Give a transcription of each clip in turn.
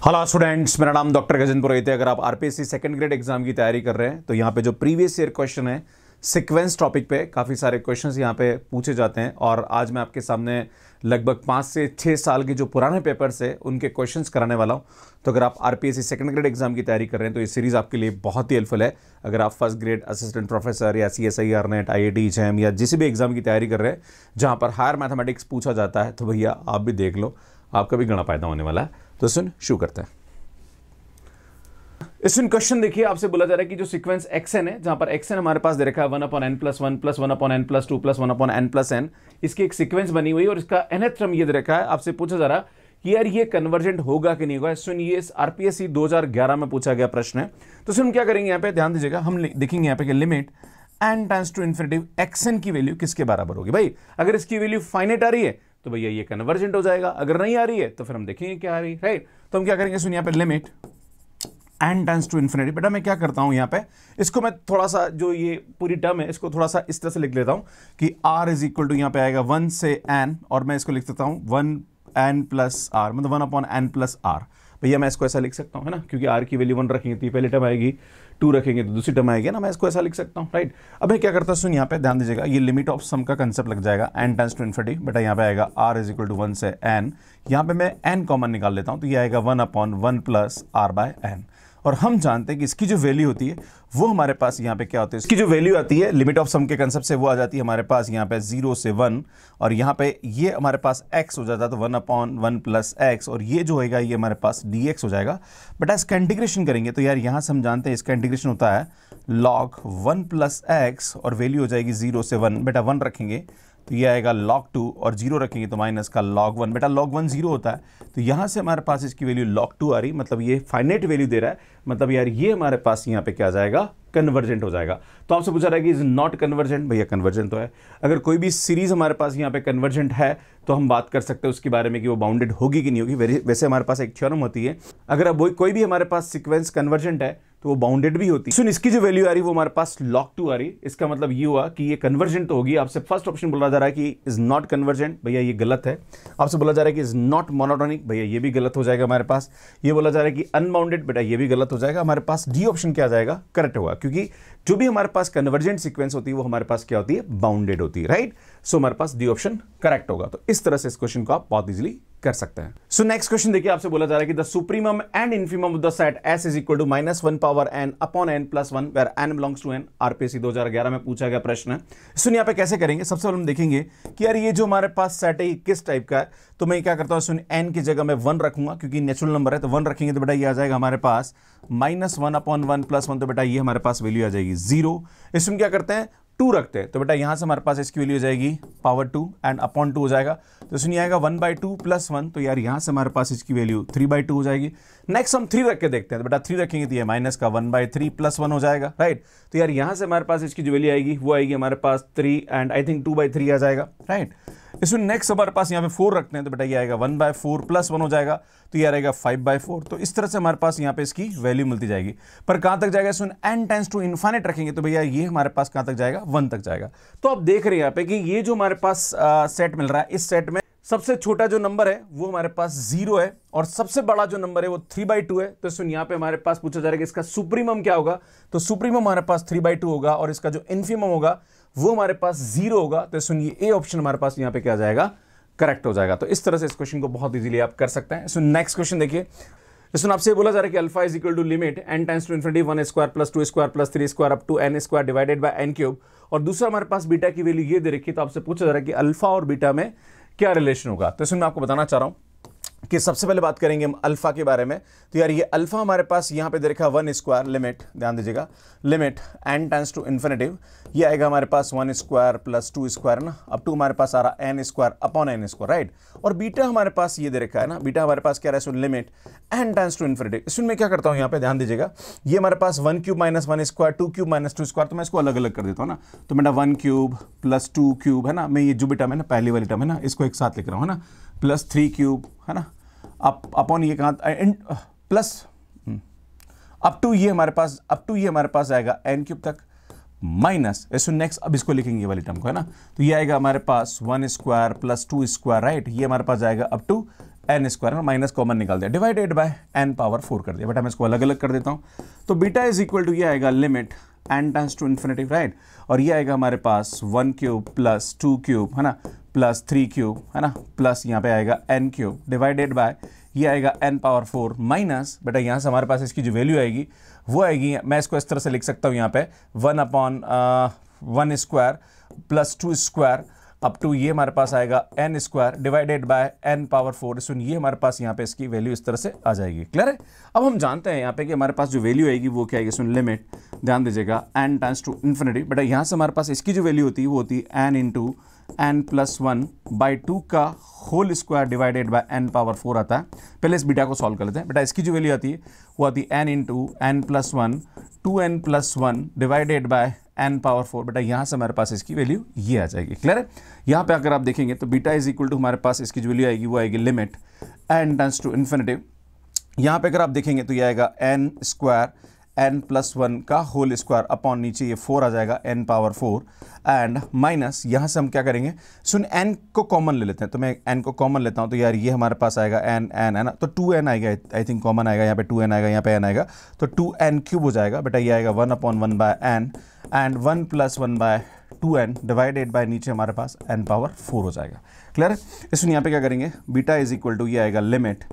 Hello students, मेरा नाम doctor Gajendra पुरोहित है। अगर आप आरपीएससी सेकंड ग्रेड एग्जाम की तैयारी कर रहे हैं तो यहाँ पे जो प्रीवियस ईयर क्वेश्चन है सीक्वेंस टॉपिक पे काफ़ी सारे क्वेश्चंस यहाँ पे पूछे जाते हैं और आज मैं आपके सामने लगभग 5 से 6 साल के जो पुराने पेपर्स है उनके क्वेश्चंस कराने वाला हूँ। तो अगर आप आरपीएससी सेकंड ग्रेड एग्जाम की तैयारी कर रहे हैं तो ये सीरीज़ आपके लिए बहुत ही हेल्पफुल है। अगर आप फर्स्ट ग्रेड असिस्टेंट प्रोफेसर या CSIR नेट, IIT, JAM या जिस भी एग्जाम की तैयारी कर रहे हैं जहाँ पर हायर मैथमेटिक्स पूछा जाता है तो भैया आप भी देख लो, आपका भी गणा फायदा होने वाला है। तो सुन शुरू करते हैं। इसमें क्वेश्चन देखिए, आपसे बोला जा रहा है कि जो सीक्वेंस xn है, जहां पर xn हमारे पास दे रखा है 1/n+1 + 1/n+2 + 1/n+n, इसकी एक सीक्वेंस बनी हुई और इसका nth टर्म ये दे रखा है। आपसे पूछा जा रहा है कि यार ये कन्वर्जेंट होगा कि नहीं होगा। सुन, ये आरपीएससी 2011 में पूछा गया प्रश्न है। तो सुन क्या करेंगे यहाँ पे, ध्यान दीजिएगा, हम देखेंगे यहाँ पे कि limit n tends to infinity xn की वैल्यू किसके बराबर होगी। भाई अगर इसकी वैल्यू फाइनाइट आ रही है तो भैया ये कन्वर्जेंट हो जाएगा, अगर नहीं आ रही है तो फिर हम देखेंगे क्या आ रही है, राइट। तो हम क्या करेंगे, सुन यहाँ पे limit n tends to infinity. बेटा मैं क्या करता हूं यहाँ पे, इसको मैं थोड़ा सा जो ये पूरी टर्म है इसको थोड़ा सा इस तरह से लिख लेता हूं कि r इज इक्वल टू यहाँ पे आएगा 1 से n और मैं इसको लिख सकता हूं 1n + r, मतलब 1/n + r। भैया मैं इसको ऐसा लिख सकता हूं, है ना, क्योंकि r की वैल्यू 1 रखेंगे तो पहली टर्म आएगी, 2 रखेंगे तो दूसरी टर्म आएगी ना, मैं इसको ऐसा लिख सकता हूं, राइट। अब मैं क्या करता हूं, सुन यहाँ पे ध्यान दीजिएगा, ये लिमिट ऑफ सम का कंसेप्ट लग जाएगा n टेंड्स टू इन्फिनिटी। बेटा यहाँ पे आएगा r इज इक्वल टू 1 से n, यहाँ पे मैं n कॉमन निकाल लेता हूं तो ये आएगा 1/1 + r/n। और हम जानते हैं कि इसकी जो वैल्यू होती है वो हमारे पास यहाँ पे क्या होती है, इसकी जो वैल्यू आती है लिमिट ऑफ सम के कंसेप्ट से वो आ जाती है हमारे पास यहाँ पे 0 से 1 और यहाँ पे ये हमारे पास x हो जाता है तो 1/1 + x और ये जो होगा ये हमारे पास dx हो जाएगा। बेटा इसका इंटीग्रेशन करेंगे तो यार यहाँ से हम जानते हैं इसका इंटीग्रेशन होता है log 1 + x और वैल्यू हो जाएगी 0 से 1। बेटा 1 रखेंगे तो ये आएगा log 2 और 0 रखेंगे तो माइनस का log 1। बेटा log 1 0 होता है तो यहाँ से हमारे पास इसकी वैल्यू log 2 आ रही, मतलब ये फाइनाइट वैल्यू दे रहा है, मतलब यार ये हमारे पास यहाँ पे क्या आ जाएगा, कन्वर्जेंट हो जाएगा। तो आपसे पूछा रहा है कि इज नॉट कन्वर्जेंट, भैया कन्वर्जेंट तो है। अगर कोई भी सीरीज हमारे पास यहाँ पे कन्वर्जेंट है तो हम बात कर सकते हैं उसके बारे में कि वो बाउंडेड होगी कि नहीं होगी। वैसे हमारे पास एक थ्योरम होती है, अगर अब कोई भी हमारे पास सीक्वेंस कन्वर्जेंट है तो वो बाउंडेड भी होती है। सुन, इसकी जो वैल्यू आ रही है वो हमारे पास log 2 आ रही, इसका मतलब ये हुआ कि ये कन्वर्जेंट तो होगी। आपसे फर्स्ट ऑप्शन बोला जा रहा है कि इज नॉट कन्वर्जेंट, भैया ये गलत है। आपसे बोला जा रहा है कि इज नॉट मोनोटोनिक, भैया ये भी गलत हो जाएगा हमारे पास। ये बोला जा रहा है कि अनबाउंडेड, बेटा ये भी गलत हो जाएगा। हमारे पास डी ऑप्शन क्या आ जाएगा, करेक्ट होगा, क्योंकि जो भी हमारे पास कन्वर्जेंट सीक्वेंस होती है वो हमारे पास क्या होती है, बाउंडेड होती है, राइट। सो हमारे पास डी ऑप्शन करेक्ट होगा। तो इस तरह से इस क्वेश्चन को आप बहुत इजीली कर सकते हैं। सो नेक्स्ट क्वेश्चन देखिए, आपसे बोला जा रहा है कि the supremum and infimum of the set S is equal to -1/n/n+1 where n belongs to n। RPSC 2011 में पूछा गया प्रश्न है। सुन यहाँ पे कैसे करेंगे, सबसे पहले हम देखेंगे कि यार ये जो हमारे पास सेट है ये किस टाइप का है। तो मैं क्या करता हूँ, सुन n की जगह मैं 1 रखूंगा क्योंकि नेचुरल नंबर है, तो 1 रखेंगे तो बेटा ये आ जाएगा हमारे पास -1/1 + 1, तो बेटा ये हमारे पास वैल्यू आ जाएगी 0। इसमें क्या करते हैं, 2 रखते हैं तो बेटा यहां से हमारे पास इसकी वैल्यू हो जाएगी पावर 2 एंड अपॉन 2 हो जाएगा। तो सुनिए आएगा 1/2 + 1, तो यार यहां से हमारे पास इसकी वैल्यू 3/2 हो जाएगी। नेक्स्ट हम 3 रख के देखते हैं, तो बेटा 3 रखेंगे तो ये माइनस का 1/3 + 1 हो जाएगा, राइट। तो यार यहां से हमारे पास इसकी जो वैल्यू आएगी वो आएगी हमारे पास 3 एंड आई थिंक 2/3 आ जाएगा, राइट। इसमें नेक्स्ट हमारे पास यहाँ पे 4 रखते हैं तो बेटा ये आएगा 1/4 + 1 हो जाएगा, तो ये आएगा 5/4। तो इस तरह से हमारे पास यहाँ पे इसकी वैल्यू मिलती जाएगी। पर कहां तक जाएगा, सुन n टेंड्स टू इनफाइनाइट रखेंगे तो भैया ये हमारे पास कहां तक जाएगा, 1 तक जाएगा। तो आप देख रहे हैं यहाँ पे कि ये जो हमारे पास सेट मिल रहा है, इस सेट में सबसे छोटा जो नंबर है वो हमारे पास 0 है और सबसे बड़ा जो नंबर है वो 3/2 है। तो सुन यहाँ पे हमारे पास पूछा जा रहा है कि इसका सुप्रीमम क्या होगा, तो सुप्रीमम हमारे पास 3/2 होगा और इसका जो इन्फीमम होगा वो हमारे पास 0 होगा। तो सुन ये ए ऑप्शन हमारे पास यहाँ पे क्या जाएगा, करेक्ट हो जाएगा। तो इस तरह से इस क्वेश्चन को बहुत इजीली आप कर सकते हैं। सो नेक्स्ट क्वेश्चन देखिए, इसमें आपसे बोला जा रहा है कि alpha is equal to limit n tends to infinity 1² + 2² + 3² up to n² divided by n³ और दूसरा हमारे पास बीटा की वैल्यू ये दे रखी है। तो आपसे पूछा जा रहा है कि अल्फा और बीटा में क्या रिलेशन होगा। तो इसमें मैं आपको बताना चाह रहा हूं कि सबसे पहले बात करेंगे हम अल्फा के बारे में। तो यार ये अल्फा हमारे पास यहाँ पे दे रखा 1² लिमिट, ध्यान दीजिएगा, limit n tends to infinity, ये आएगा हमारे पास 1² + 2² ना, अप टू हमारे पास आ रहा n² अपॉन n², राइट। और बीटा हमारे पास ये दे रखा है ना, बीटा हमारे पास क्या रहा है, सुन limit n tends to infinity. इसमें मैं क्या करता हूँ यहाँ पे ध्यान दीजिएगा, ये हमारे पास 1³ - 1², 2³ - 2², तो मैं इसको अलग अलग कर देता हूँ ना। तो बेटा 1³ + 2³ है ना, मैं ये जो भी टर्म है ना, पहली वाली टर्म है ना, इसको एक साथ लिख रहा हूँ, है ना, +3³ है ना, अपॉन ये कहाँ प्लस अप टू ये हमारे पास आएगा n³ तक माइनस इसको नेक्स्ट, अब इसको लिखेंगे ये वाली टर्म को, है ना। तो ये आएगा हमारे पास 1² + 2², राइट। ये हमारे पास आएगा up to n square, minus common निकाल दिया, डिवाइडेड बाय एन पावर 4 कर दिया। बेटा मैं इसको अलग अलग कर देता हूँ, तो बीटा इज इक्वल टू ये आएगा limit n tends to infinity, right, और ये आएगा हमारे पास 1 क्यूब प्लस 2 क्यूब, है ना, प्लस 3 क्यूब, है ना, प्लस यहाँ पे आएगा एन क्यूब, डिवाइडेड बाय ये आएगा एन पावर 4 माइनस, बेटा यहाँ से हमारे पास इसकी जो वैल्यू आएगी वो आएगी, मैं इसको इस तरह से लिख सकता हूँ यहाँ पे 1/1 square plus 2 square up to ये हमारे पास आएगा n square divided by n power 4। सुन ये हमारे पास यहाँ पे इसकी वैल्यू इस तरह से आ जाएगी। क्लियर है? अब हम जानते हैं यहाँ पे कि हमारे पास जो वैल्यू आएगी वो क्या आएगी। सुन लिमिट ध्यान दीजिएगा एन टेंड्स टू इन्फिनिटी, बेटा यहाँ से हमारे पास इसकी जो वैल्यू होती है वो होती है n into n plus 1 by 2 का whole square divided by n power 4 आता है। पहले इस बीटा को सॉल्व कर लेते हैं। बेटा इसकी जो वैल्यू आती है वो आती है n into n plus 1 2n plus 1 divided by n power 4। बेटा यहाँ से हमारे पास इसकी वैल्यू ये आ जाएगी। क्लियर है? यहाँ पे अगर आप देखेंगे तो बीटा इज इक्वल टू हमारे पास इसकी जो वैल्यू आएगी वो आएगी limit n tends to infinity. यहाँ पे अगर आप देखेंगे तो ये आएगा एन स्क्वायर एन प्लस 1 का होल स्क्वायर अपॉन नीचे ये 4 आ जाएगा एन पावर 4 एंड माइनस यहाँ से हम क्या करेंगे। सुन एन को कॉमन ले लेते हैं, तो मैं एन को कॉमन लेता हूँ, तो यार ये हमारे पास आएगा एन एन है ना, तो 2n आएगा, आई थिंक कॉमन आएगा, यहाँ पे 2n आएगा, यहाँ पे n आएगा, तो 2n क्यूब हो जाएगा। बेटा ये आएगा 1/1 by n and 1 + 1 by 2n divided by नीचे हमारे पास n पावर 4 हो जाएगा। क्लियर है? इसमें यहाँ पे क्या करेंगे, बीटा इज इक्वल टू ये आएगा limit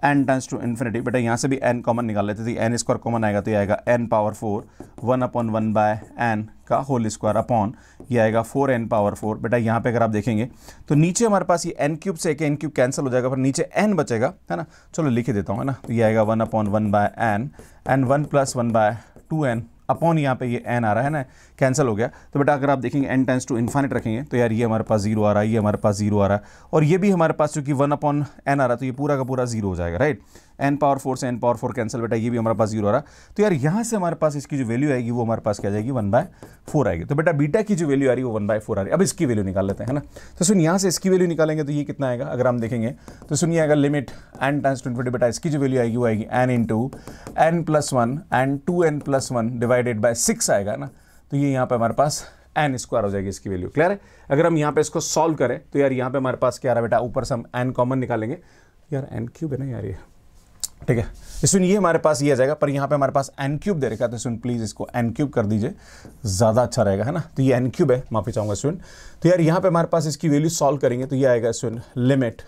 n tends to infinity. बेटा यहाँ से भी n कॉमन निकाल लेते थे, एन स्क्वायर कॉमन आएगा तो ये आएगा n पावर 4 1/1 बाय n का होल स्क्वायर अपॉन ये आएगा 4n पावर 4। बेटा यहाँ पे अगर आप देखेंगे तो नीचे हमारे पास ये n क्यूब से n क्यूब कैंसिल हो जाएगा, पर नीचे n बचेगा, है ना। चलो लिख ही देता हूँ, है ना, तो ये आएगा 1/1 by n and 1 + 1 by 2n upon यहाँ पे ये n आ रहा है ना, कैंसिल हो गया। तो बेटा अगर आप देखेंगे n टेंड्स टू इन्फिनिट रखेंगे तो यार ये हमारे पास 0 आ रहा है, ये हमारे पास 0 आ रहा है, और ये भी हमारे पास चूंकि 1/n आ रहा है तो ये पूरा का पूरा 0 हो जाएगा, राइट। n पावर 4 से n पावर 4 कैंसिल, बेटा ये भी हमारे पास 0 आ रहा है, तो यार यहाँ से हमारे पास इसकी जो वैल्यू आएगी वो हमारे पास क्या जाएगी 1/4 आएगी। तो बेटा बीटा की जो वैल्यू आ रही है वो 1/4 आ रही है। अब इसकी वैल्यू निकाल लेते हैं, है ना। तो सुन यहाँ से इसकी वैल्यू निकालेंगे तो ये कितना आएगा, अगर हम देखेंगे तो सुनिए आएगा limit n tends to infinity. बेटा इसकी जो वैल्यू आएगी वो आएगी n into n plus 1 and 2n + 1 divided by 6 आएगा ना, तो ये यहाँ पे हमारे पास n स्क्वायर हो जाएगी इसकी वैल्यू। क्लियर है? अगर हम यहाँ पे इसको सॉल्व करें तो यार यहाँ पे हमारे पास क्या आ रहा है बेटा, ऊपर से हम n कॉमन निकालेंगे, यार n क्यूब है ना यार ये, ठीक है। इसमें ये हमारे पास ये आ जाएगा, पर यहाँ पे हमारे पास n क्यूब दे रखा है, तो सुन प्लीज इसको n क्यूब कर दीजिए, ज़्यादा अच्छा रहेगा, है ना। तो ये n क्यूब है, माफी चाहूँगा सुन। तो यार यहाँ पे हमारे पास इसकी वैल्यू सॉल्व करेंगे तो ये आएगा सुन limit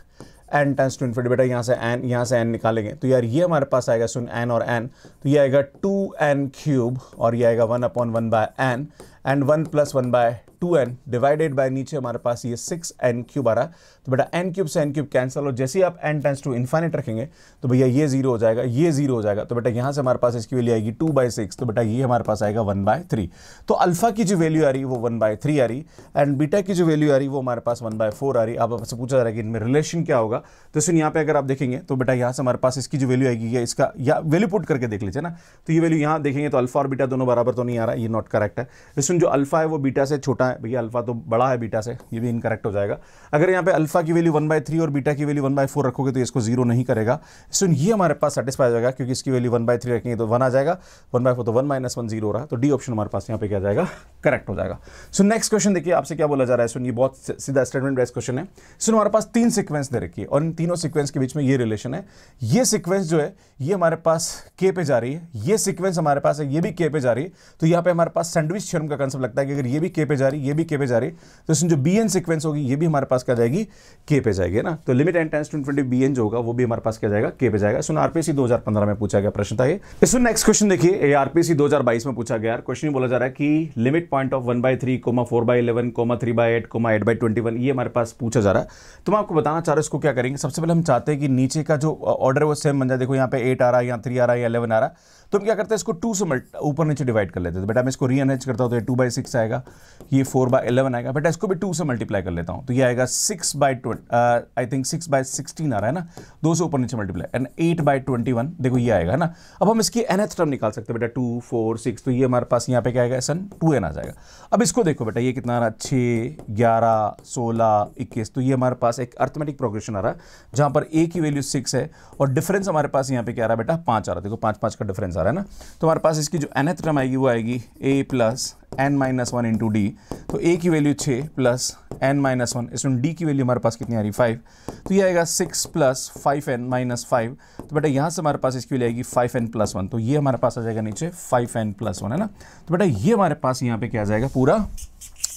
n tends to infinity. बेटा यहाँ से n निकालेंगे तो यार ये हमारे पास आएगा सुन n और n, तो ये आएगा 2n क्यूब और ये आएगा 1/1 by n and 1 + 1 by 2n divided by नीचे हमारे पास ये 6n क्यूब आ रहा है। तो बेटा n क्यूब से n क्यूब कैंसिल, और जैसे ही आप n टेंड्स टू इन्फिनिट रखेंगे तो भैया ये 0 हो जाएगा, ये 0 हो जाएगा, तो बेटा यहाँ से हमारे पास इसकी वैल्यू आएगी 2/6, तो बेटा ये हमारे पास आएगा 1/3। तो अल्फा की जो वैल्यू आ रही है वो 1/3 आ रही एंड बीटा की जो वैल्यू आ रही है वो हमारे पास 1/4 आ रही। अब आपसे पूछा जा रहा है कि इनमें रिलेशन क्या होगा, तो सुन यहाँ पे अगर आप देखेंगे तो बेटा यहाँ से हमारे पास इसकी जो वैल्यू आएगी, ये इसका या वैल्यू पुट करके देख लीजिए ना, तो ये वैल्यू यहाँ देखेंगे तो अल्फा और बीटा दोनों बराबर तो नहीं आ रहा, ये नॉट करेक्ट है। इसमें जो अल्फा है वो बीटा से छोटा है, भैया अल्फा तो बड़ा है बीटा से, ये भी इनकरेक्ट हो जाएगा। अगर यहाँ पे अल्फा की वैल्यू 1/3 और बीटा की वैल्यू 1/4 रखोगे तो इसको 0 नहीं करेगा। सुन ये हमारे पास सेटिस्फाई हो जाएगा, क्योंकि इसकी वैल्यू 1/3 रखेंगे तो 1 आ जाएगा, 1/4 तो 1 - 1 0 हो रहा है, तो डी ऑप्शन हमारे पास यहाँ पे क्या जाएगा, करेक्ट हो जाएगा। सो नेक्स्ट क्वेश्चन देखिए आपसे क्या बोला जा रहा है। सुन ये बहुत सीधा स्टेटमेंट बेस्ड क्वेश्चन है। सुन हमारे पास 3 सीक्वेंस दे रखी है और इन तीनों सीक्वेंस के बीच में ये रिलेशन है, ये सीक्वेंस जो है ये हमारे पास के पे जा रही है, ये सीक्वेंस हमारे पास है ये भी के पे जा रही है, तो यहाँ पे हमारे पास सैंडविच थ्योरम का कांसेप्ट लगता है कि अगर ये भी के पे जा रही है ये भी के पे जा रही है, तो इसमें जो bn सीक्वेंस होगी ये भी हमारे पास क्या जाएगी, के पे जाएगी ना। तो limit n tends to infinity bn जो होगा वो भी हमारे पास क्या जाएगा, के पे जाएगा। सुन आरपीएससी 2015 में पूछा गया प्रश्न था ये। इसमें नेक्स्ट क्वेश्चन देखिए, आरपीएससी 2022 में पूछा गया क्वेश्चन, बोला जा रहा है कि लिमिट पॉइंट ऑफ 1/3, 4/11, 3/8, 8/21 ये हमारे पास पूछा जा रहा है। तो मैं आपको बताना चाह रहा हूं इसको क्या करेंगे। सबसे पहले हम चाहते हैं कि नीचे का जो ऑर्डर है वो सेम बन जाए। देखो यहाँ पे 8 आ रहा है, यहाँ 3 आ रहा है, या 11 आ रहा है, तो हम क्या करते हैं इसको 2 से ऊपर नीचे डिवाइड कर लेते हैं। तो बेटा मैं इसको रीअरेंज करता हूँ तो ये 2/6 आएगा, ये 4/11 आएगा। बेटा इसको भी 2 से मल्टीप्लाई कर लेता हूँ तो ये आएगा 6/20, आई थिंक 6/16 आ रहा है ना, 2 से ऊपर नीचे मल्टीप्लाई, एंड 8/21 देखो ये आएगा ना। अब हम इसकी nth टर्म निकाल सकते हैं बेटा, 2, 4, 6, तो ये हमारे पास यहाँ पे क्या आएगा, सन 2n आ जाएगा। अब इसको देखो बेटा ये कितना आ रहा है, 6, 11, 16, 21, तो ये हमारे पास एक अर्थमेटिक प्रोग्रेशन आ रहा है जहाँ पर a की वैल्यू 6 है और डिफरेंस हमारे पास यहाँ पे क्या आ रहा है बेटा, 5 आ रहा है। देखो 5 का डिफरेंस आ रहा है ना, तो हमारे पास इसकी जो nth टर्म आएगी वो आएगी a + n minus one into D, तो a की value 6 plus n minus one, इसमें d की वैल्यू हमारे पास कितनी आ रही 5, तो ये आएगा 6 प्लस 5n माइनस 5, तो बेटा यहाँ से हमारे पास इसकी वैल्यू आएगी 5n प्लस 1, तो ये हमारे पास आ जाएगा नीचे 5n प्लस 1, है ना। तो बेटा ये हमारे पास यहाँ पे क्या आ जाएगा, पूरा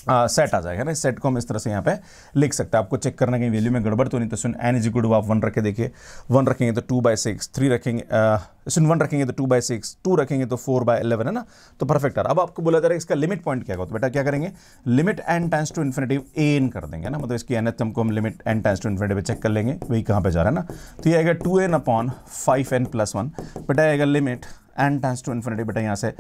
सेट आ जाएगा ना। इस सेट को हम इस तरह से यहाँ पे लिख सकते हैं। आपको चेक करना कहीं वैल्यू में गड़बड़ तो नहीं, तो सुन n इज इक्वल टू आप 1 रख के देखिए, 1 रखेंगे तो 2/6, 3 रखेंगे सुन 1 रखेंगे तो 2/6, 2 रखेंगे तो 4/11, है ना। तो परफेक्ट आ रहा। अब आपको बोला जा रहा है इसका लिमिट पॉइंट क्या होगा, तो बेटा क्या करेंगे, limit n tends to infinity n कर देंगे ना, मतलब इसकी nth टर्म को हम limit n tends to infinity पे चेक कर लेंगे, वही कहाँ पे जा रहा है ना। तो ये आएगा 2n/5n प्लस 1, बेटा आएगा limit n tends to infinity, बेटा यहाँ से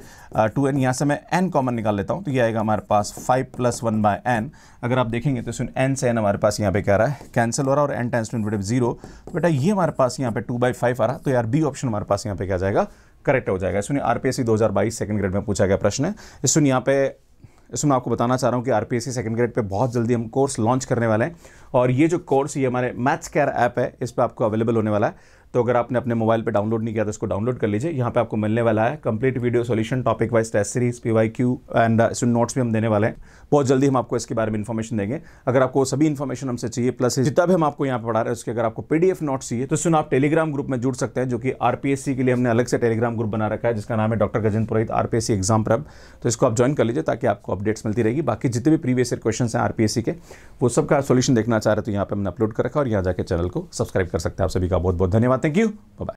2n, यहाँ से मैं n कॉमन निकाल लेता हूँ, तो ये आएगा हमारे पास 5 + 1/n। अगर आप देखेंगे तो सुन n से n हमारे पास यहाँ पे क्या रहा है, कैंसिल हो रहा है, और n टेंड्स टू इन्फिनिटी 0, तो बेटा ये हमारे पास यहाँ पे 2/5 आ रहा, तो यार बी ऑप्शन हमारे पास यहाँ पे क्या जाएगा, करेक्ट हो जाएगा। इसमें आरपीएससी 2022 सेकंड ग्रेड में पूछा गया प्रश्न है। इसमें यहाँ पे इसमें आपको बताना चाह रहा हूँ कि आरपीएससी सेकंड ग्रेड पे बहुत जल्दी हम कोर्स लॉन्च करने वाले हैं, और ये जो कोर्स ये हमारे मैथ्स केयर ऐप है, इस पर आपको अवेलेबल होने वाला है। तो अगर आपने अपने मोबाइल पे डाउनलोड नहीं किया तो इसको डाउनलोड कर लीजिए। यहाँ पे आपको मिलने वाला है complete video solution, topic wise test series, PYQ and इसमें नोट्स भी हम देने वाले हैं। बहुत जल्दी हम आपको इसके बारे में इन्फॉर्मेशन देंगे। अगर आपको सभी इन्फॉर्मेशन हमसे चाहिए, प्लस जितना भी हम आपको यहाँ पे पढ़ा रहे हैं उसके अगर आपको पीडीएफ नोट्स चाहिए, तो सुन आप टेलीग्राम ग्रुप में जुड़ सकते हैं, जो कि आरपीएससी के लिए हमने अलग से टेलीग्राम ग्रुप बना रखा है, जिसका नाम है डॉक्टर गजेंद्र पुरोहित आरपीएससी एग्जाम प्रेप। तो इसको आप ज्वाइन कर लीजिए ताकि आपको अपडेट्स मिलती रहेगी। बाकी जितने भी प्रीवियस ईयर क्वेश्चन हैं आरपीएससी के, वो सबका सोल्यूशन देखना चाह रहे तो यहाँ पे हमने अपलोड कर रखा है, और यहाँ जाकर चैनल को सब्सक्राइब कर सकते हैं। आप सभी का बहुत बहुत धन्यवाद। Thank you, bye.